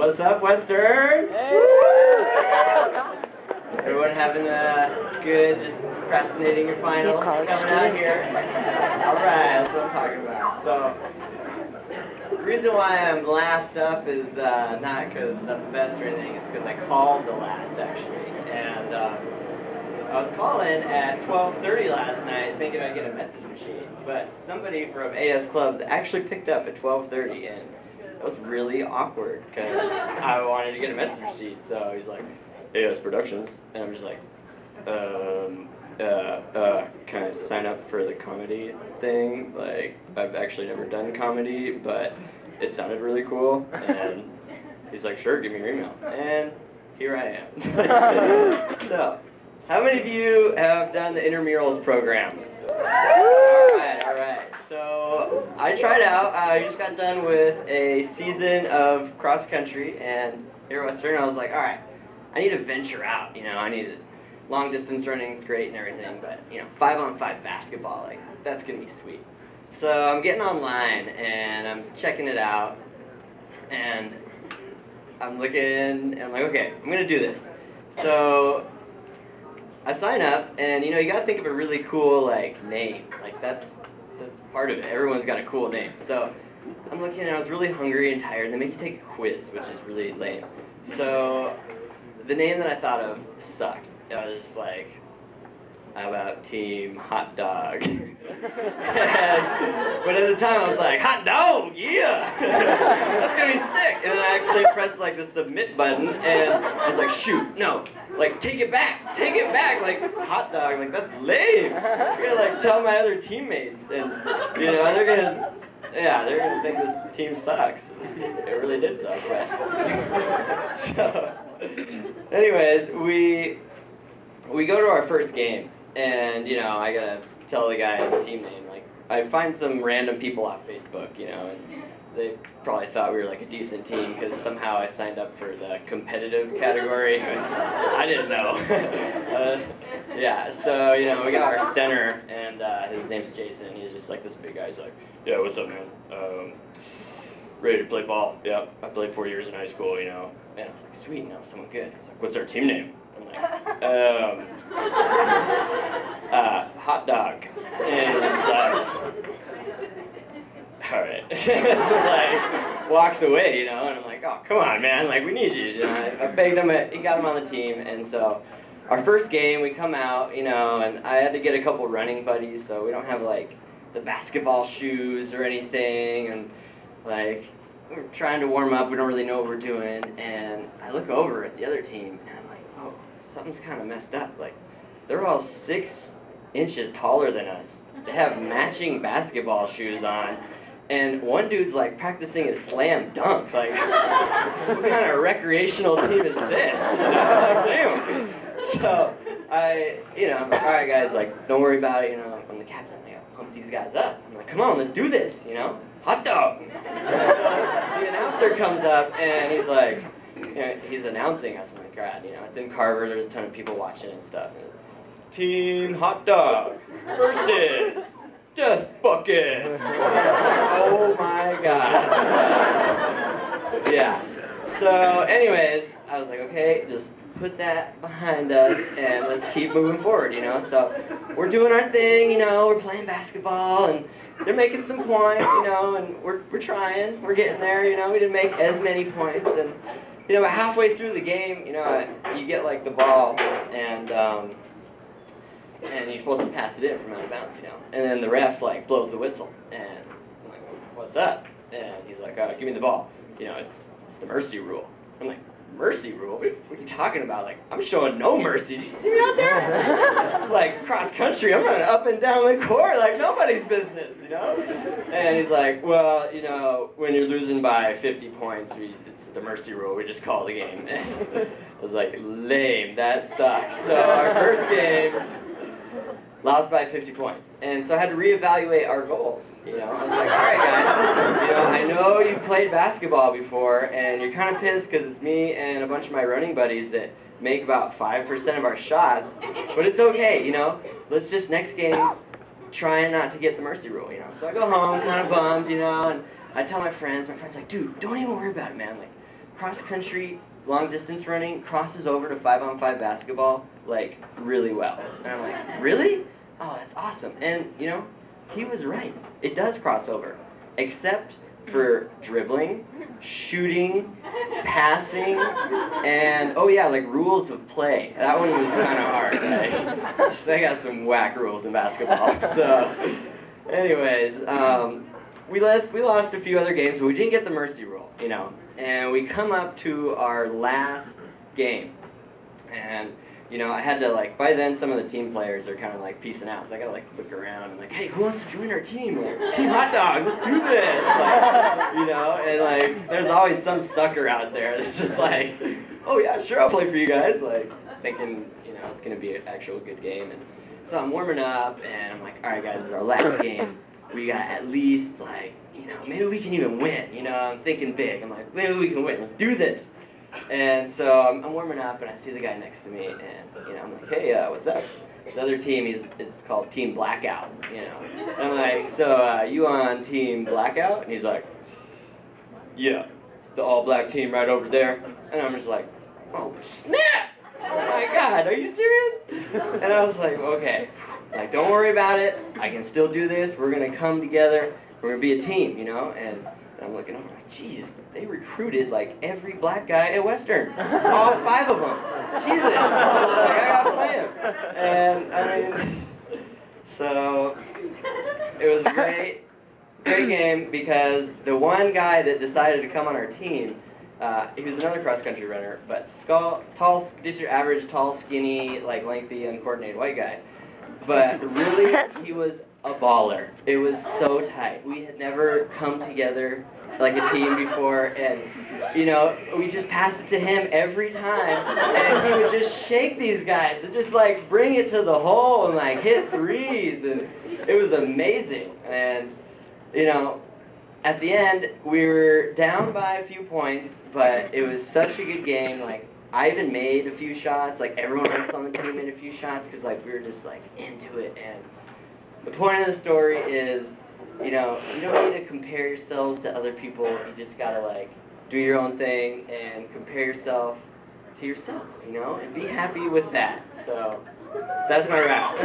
What's up, Western? Hey. Everyone having a good, just procrastinating your finals coming out here? Alright, that's what I'm talking about. So, the reason why I'm last up is not because I'm the best or anything, it's because I called the last, actually. And I was calling at 12:30 last night thinking I'd get a message machine, but somebody from AS Clubs actually picked up at 12:30, and it was really awkward because I wanted to get a message machine. So he's like, AS Productions, and I'm just like, can I sign up for the comedy thing? Like, I've actually never done comedy, but it sounded really cool, and he's like, sure, give me your email, and here I am. So, how many of you have done the intramurals program? Alright. So, I tried out. I just got done with a season of cross country, and here at Western, I was like, alright, I need to venture out, you know, I need to, long distance running is great and everything, but, you know, 5-on-5 basketball, like, that's gonna be sweet. So, I'm getting online, and I'm checking it out, and I'm looking, and I'm like, okay, I'm gonna do this. So, I sign up, and you know, you gotta think of a really cool, like, name. Like, that's part of it. Everyone's got a cool name. So, I'm looking, and I was really hungry and tired, and they make you take a quiz, which is really lame. So, the name that I thought of sucked. I was just like, how about Team Hot Dog? But at the time I was like, hot dog, yeah! That's gonna be sick! And then I accidentally pressed like the submit button, and I was like, shoot, no, like take it back, like hot dog, like that's lame. I'm gonna like tell my other teammates, and you know, they're gonna think this team sucks. It really did suck, but so anyways, we go to our first game, and you know, I gotta tell the guy the team name. Like, I find some random people off Facebook, you know, and they probably thought we were like a decent team because somehow I signed up for the competitive category, which I didn't know. Yeah, so you know, we got our center, and his name's Jason. He's just like this big guy. He's like, yeah, what's up, man? Ready to play ball? Yep, I played 4 years in high school, you know. And I was like, sweet, you know, someone good. He's like, what's our team name? I'm like, Hot Dog. And he's just like, alright. It's just like, walks away, you know, and I'm like, oh, come on, man, like, we need you. You know, I begged him, he got him on the team, and so our first game, we come out, you know, and I had to get a couple running buddies, so we don't have, like, the basketball shoes or anything, and, like, we're trying to warm up, we don't really know what we're doing, and I look over at the other team, and I'm like, oh, something's kind of messed up. Like, they're all 6 inches taller than us. They have matching basketball shoes on, and one dude's like practicing his slam dunk. Like, what kind of recreational team is this? You know, like, damn. So you know, all right, guys, like, don't worry about it. You know, I'm the captain. I gotta pump these guys up. I'm like, come on, let's do this. You know, hot dog. The announcer comes up and he's like, you know, he's announcing us. I'm like, God, you know, it's in Carver. There's a ton of people watching and stuff. And, Team Hot Dog versus Death Buckets. Oh my God. Yeah. So, anyways, I was like, okay, just put that behind us and let's keep moving forward, you know. So, we're doing our thing, you know. We're playing basketball and they're making some points, you know, and we're trying. We're getting there, you know. We didn't make as many points, and you know, halfway through the game, you know, you get like the ball, and you're supposed to pass it in from out of bounds, you know. And then the ref like blows the whistle, and I'm like, what's up? And he's like, give me the ball. You know, it's the mercy rule. I'm like, mercy rule? What are you talking about? Like, I'm showing no mercy. Did you see me out there? It's like cross country. I'm running up and down the court like nobody's business, you know? And he's like, well, you know, when you're losing by 50 points, it's the mercy rule. We just call the game. And I was like, lame. That sucks. So our first game, lost by 50 points. And so I had to reevaluate our goals. You know, I was like, all right, guys, you know, I know you've played basketball before, and you're kind of pissed because it's me and a bunch of my running buddies that make about 5% of our shots, but it's okay, you know. Let's just next game try not to get the mercy rule, you know. So I go home kind of bummed, you know, and I tell my friends like, dude, don't even worry about it, man. Like, cross country, long distance running crosses over to 5-on-5 basketball like really well. And I'm like, really? Oh, that's awesome. And you know, he was right. It does cross over, except for dribbling, shooting, passing, and oh yeah, like rules of play. That one was kind of hard. Like, they got some whack rules in basketball. So, anyways, we lost a few other games, but we didn't get the mercy rule, you know. And we come up to our last game, and you know, I had to, like, by then some of the team players are kind of like peacing out, so I gotta like look around and like, hey, who wants to join our team? Like, Team Hot Dog, let's do this! Like, you know, and like, there's always some sucker out there that's just like, oh yeah, sure, I'll play for you guys, like, thinking, you know, it's gonna be an actual good game. And so I'm warming up, and I'm like, all right, guys, this is our last game. We got at least, like, you know, maybe we can even win. You know, I'm thinking big. I'm like, maybe we can win. Let's do this. And so I'm warming up, and I see the guy next to me, and you know, I'm like, hey, what's up? The other team, it's called Team Blackout, you know. And I'm like, so you on Team Blackout? And he's like, yeah, the all-black team right over there. And I'm just like, oh, snap! Oh my God, are you serious? And I was like, okay, like, don't worry about it. I can still do this. We're gonna come together. We're gonna be a team, you know. And I'm looking over, like, geez, they recruited like every black guy at Western, all 5 of them. Jesus, like, I gotta play him. And I mean, so it was a great game because the one guy that decided to come on our team, he was another cross-country runner, but tall, just your average tall, skinny, like lengthy, uncoordinated white guy. But really, he was a baller. It was so tight. We had never come together like a team before, and you know, we just passed it to him every time, and he would just shake these guys and just like bring it to the hole and like hit threes, and it was amazing. And you know, at the end, we were down by a few points, but it was such a good game. Like, I even made a few shots. Like, everyone else on the team made a few shots because like we were just like into it. And the point of the story is, you know, you don't need to compare yourselves to other people. You just gotta like do your own thing and compare yourself to yourself, you know, and be happy with that. So that's my wrap.